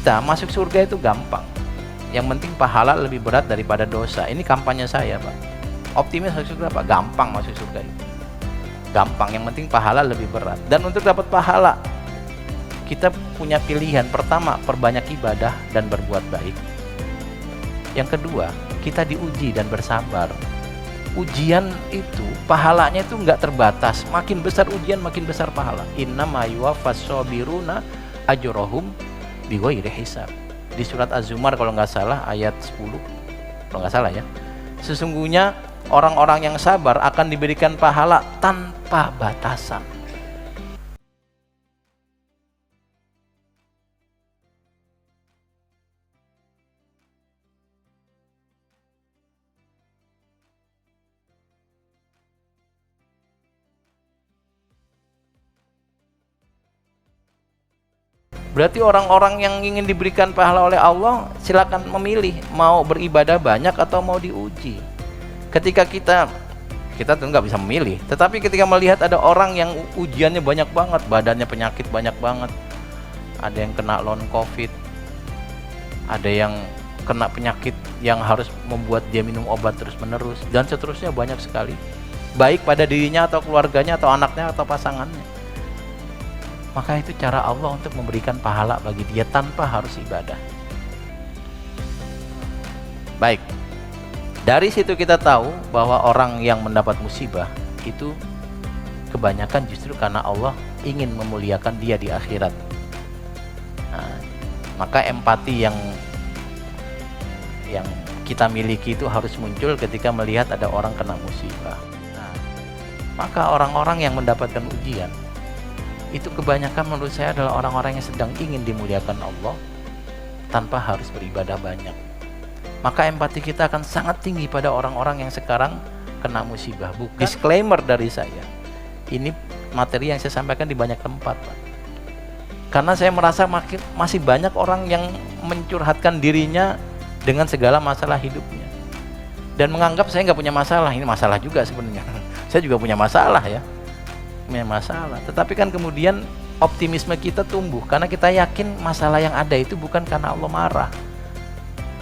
kita masuk surga itu gampang. Yang penting pahala lebih berat daripada dosa. Ini kampanye saya, Pak. Optimis masuk surga, Pak. Gampang masuk surga itu. Gampang, yang penting pahala lebih berat. Dan untuk dapat pahala, kita punya pilihan. Pertama, perbanyak ibadah dan berbuat baik. Yang kedua, kita diuji dan bersabar. Ujian itu, pahalanya itu nggak terbatas. Makin besar ujian, makin besar pahala. Innama yuwaffas shobiruna ajrohum bighairi hisab. Di surat Az-Zumar kalau nggak salah ayat 10, kalau nggak salah ya. Sesungguhnya orang-orang yang sabar akan diberikan pahala tanpa batasan. Berarti orang-orang yang ingin diberikan pahala oleh Allah, silakan memilih mau beribadah banyak atau mau diuji. Ketika kita tentu nggak bisa memilih, tetapi ketika melihat ada orang yang ujiannya banyak banget, badannya penyakit banyak banget, ada yang kena long covid, ada yang kena penyakit yang harus membuat dia minum obat terus-menerus, dan seterusnya, banyak sekali, baik pada dirinya atau keluarganya atau anaknya atau pasangannya. Maka itu cara Allah untuk memberikan pahala bagi dia tanpa harus ibadah. Baik, dari situ kita tahu bahwa orang yang mendapat musibah itu kebanyakan justru karena Allah ingin memuliakan dia di akhirat. Nah, maka empati yang kita miliki itu harus muncul ketika melihat ada orang kena musibah. Nah, maka orang-orang yang mendapatkan ujian itu kebanyakan menurut saya adalah orang-orang yang sedang ingin dimuliakan Allah tanpa harus beribadah banyak. Maka empati kita akan sangat tinggi pada orang-orang yang sekarang kena musibah. Bukan disclaimer dari saya, ini materi yang saya sampaikan di banyak tempat, Pak. Karena saya merasa masih banyak orang yang mencurhatkan dirinya dengan segala masalah hidupnya dan menganggap saya nggak punya masalah. Ini masalah juga sebenarnya. Saya juga punya masalah ya. Masalah, tetapi kan kemudian optimisme kita tumbuh karena kita yakin masalah yang ada itu bukan karena Allah marah,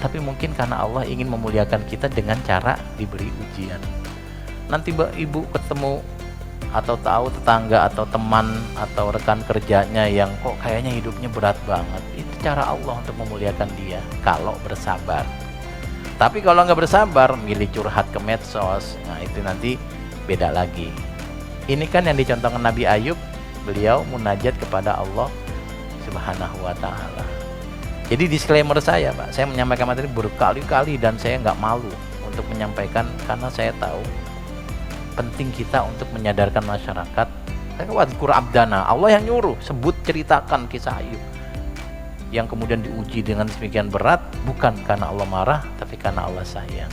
tapi mungkin karena Allah ingin memuliakan kita dengan cara diberi ujian. Nanti ibu ketemu atau tahu tetangga atau teman atau rekan kerjanya yang kok kayaknya hidupnya berat banget, itu cara Allah untuk memuliakan dia kalau bersabar. Tapi kalau nggak bersabar, milih curhat ke medsos, nah itu nanti beda lagi. Ini kan yang dicontohkan Nabi Ayub, beliau munajat kepada Allah Subhanahu wa Ta'ala. Jadi disclaimer saya, Pak, saya menyampaikan materi berkali-kali dan saya nggak malu untuk menyampaikan karena saya tahu penting kita untuk menyadarkan masyarakat. Wadhkur abdana, Allah yang nyuruh, sebut ceritakan kisah Ayub yang kemudian diuji dengan sedemikian berat, bukan karena Allah marah, tapi karena Allah sayang.